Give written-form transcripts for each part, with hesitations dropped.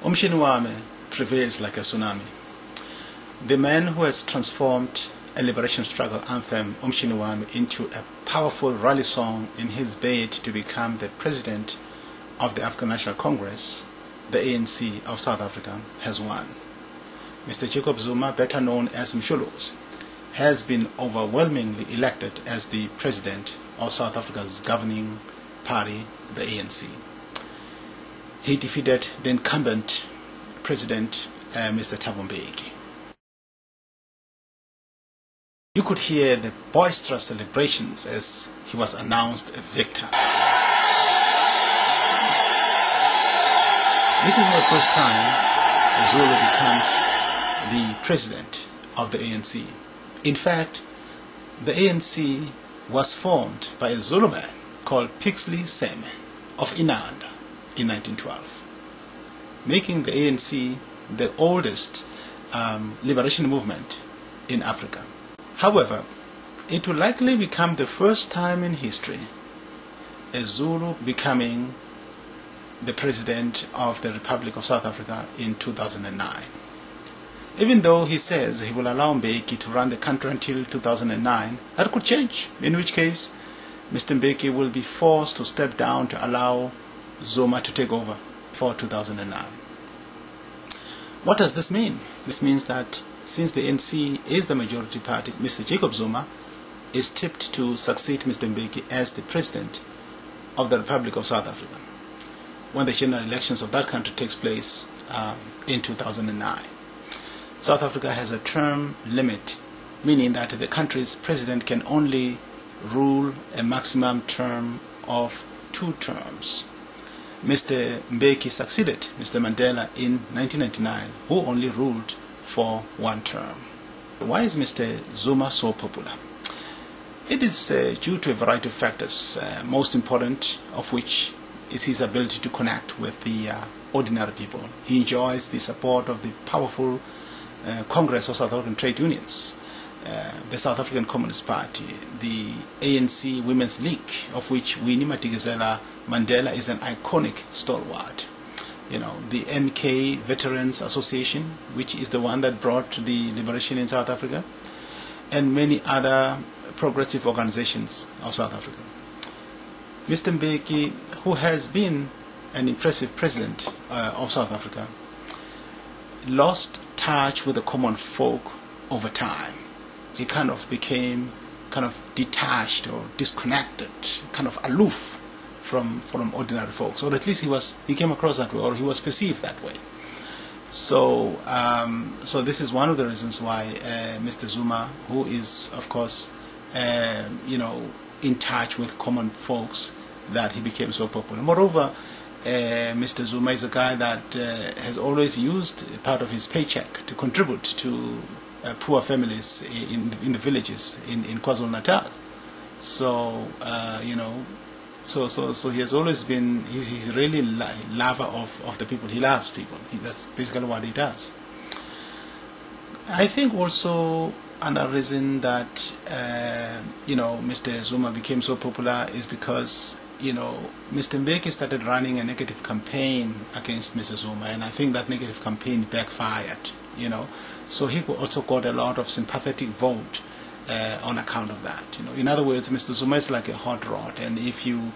Umshini Wami prevails like a tsunami. The man who has transformed a liberation struggle anthem, Umshini Wami, into a powerful rally song in his bid to become the president of the African National Congress, the ANC of South Africa, has won. Mr. Jacob Zuma, better known as Msholozi, has been overwhelmingly elected as the president of South Africa's governing party, the ANC. He defeated the incumbent president, Mr. Thabo Mbeki. You could hear the boisterous celebrations as he was announced a victor. This is the first time Zulu becomes the president of the ANC. In fact, the ANC was formed by a Zulu man called Pixley Seme of Inanda in 1912, making the ANC the oldest liberation movement in Africa. However, it will likely become the first time in history a Zulu becoming the president of the Republic of South Africa in 2009. Even though he says he will allow Mbeki to run the country until 2009, that could change, in which case Mr. Mbeki will be forced to step down to allow Zuma to take over for 2009. What does this mean? This means that since the ANC is the majority party, Mr. Jacob Zuma is tipped to succeed Mr. Mbeki as the president of the Republic of South Africa when the general elections of that country takes place in 2009. South Africa has a term limit, meaning that the country's president can only rule a maximum term of 2 terms. Mr. Mbeki succeeded Mr. Mandela in 1999, who only ruled for 1 term. Why is Mr. Zuma so popular? It is due to a variety of factors, most important of which is his ability to connect with the ordinary people. He enjoys the support of the powerful Congress of South African Trade Unions, the South African Communist Party, the ANC Women's League, of which Winnie Madikizela Mandela is an iconic stalwart. You know, the MK Veterans Association, which is the one that brought the liberation in South Africa, and many other progressive organizations of South Africa. Mr. Mbeki, who has been an impressive president of South Africa, lost touch with the common folk over time. He kind of became detached or disconnected, kind of aloof from ordinary folks, or at least he came across that way, or he was perceived that way. So so this is one of the reasons why Mr. Zuma, who is of course in touch with common folks, that he became so popular. Moreover, Mr. Zuma is a guy that has always used part of his paycheck to contribute to poor families in the villages in KwaZulu-Natal. So so he has always been, he's really lover of the people. He loves people. That's basically what he does. I think also another reason that Mr. Zuma became so popular is because Mr. Mbeki started running a negative campaign against Mr. Zuma, and I think that negative campaign backfired. So he also got a lot of sympathetic vote on account of that. In other words, Mr. Zuma is like a hot rod, and if you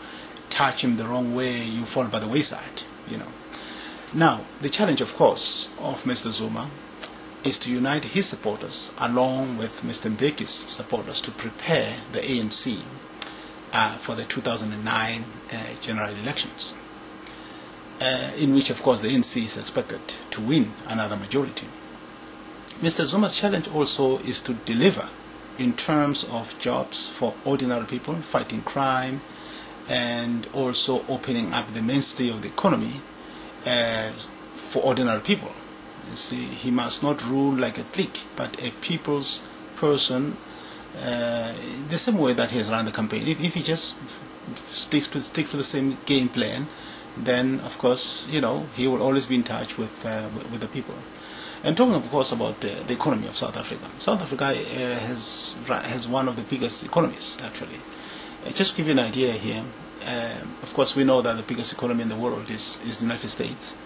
touch him the wrong way, you fall by the wayside. Now, the challenge, of course, of Mr. Zuma is to unite his supporters along with Mr. Mbeki's supporters to prepare the ANC for the 2009 general elections, in which, of course, the ANC is expected to win another majority. Mr. Zuma's challenge also is to deliver in terms of jobs for ordinary people, fighting crime, and also opening up the mainstay of the economy for ordinary people. You see, he must not rule like a clique, but a people's person, the same way that he has run the campaign. If he just sticks to the same game plan, then of course he will always be in touch with the people. And talking, of course, about the economy of South Africa. South Africa has one of the biggest economies, actually. Just to give you an idea here, of course, we know that the biggest economy in the world is the United States.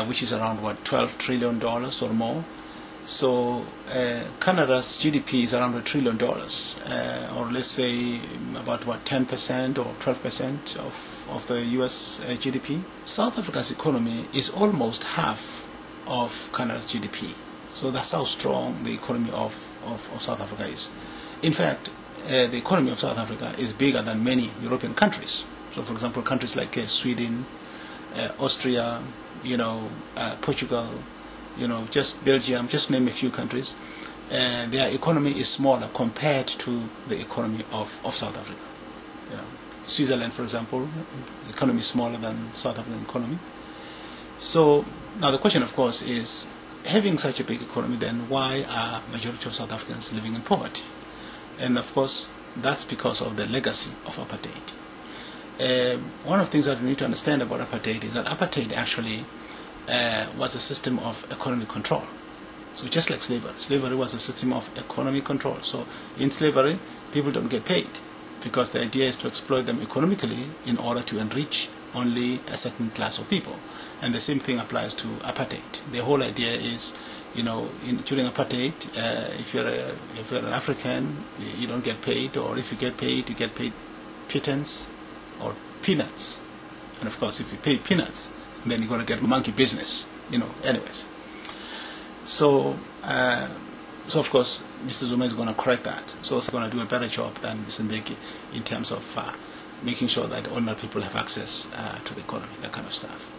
which is around what, $12 trillion or more. So Canada's GDP is around $1 trillion, or let's say about what, 10% or 12% of the US GDP. South Africa's economy is almost half of Canada's GDP. So that's how strong the economy of South Africa is. In fact, the economy of South Africa is bigger than many European countries. So, for example, countries like Sweden, Austria, Portugal, just Belgium, just name a few countries, their economy is smaller compared to the economy of South Africa. Switzerland, for example, the economy is smaller than South African economy. So now the question, of course, is, having such a big economy, then why are majority of South Africans living in poverty? And of course, that's because of the legacy of apartheid. One of the things that we need to understand about apartheid is that apartheid actually was a system of economic control. So just like slavery was a system of economic control. So in slavery, people don't get paid because the idea is to exploit them economically in order to enrich only a certain class of people. And the same thing applies to apartheid. The whole idea is, during apartheid, if you're an African, you don't get paid, or if you get paid pittance or peanuts. And of course, if you pay peanuts, then you're going to get monkey business, anyways. So of course, Mr. Zuma is going to correct that. So he's going to do a better job than Mr. Mbeki in terms of making sure that ordinary people have access to the economy, that kind of stuff.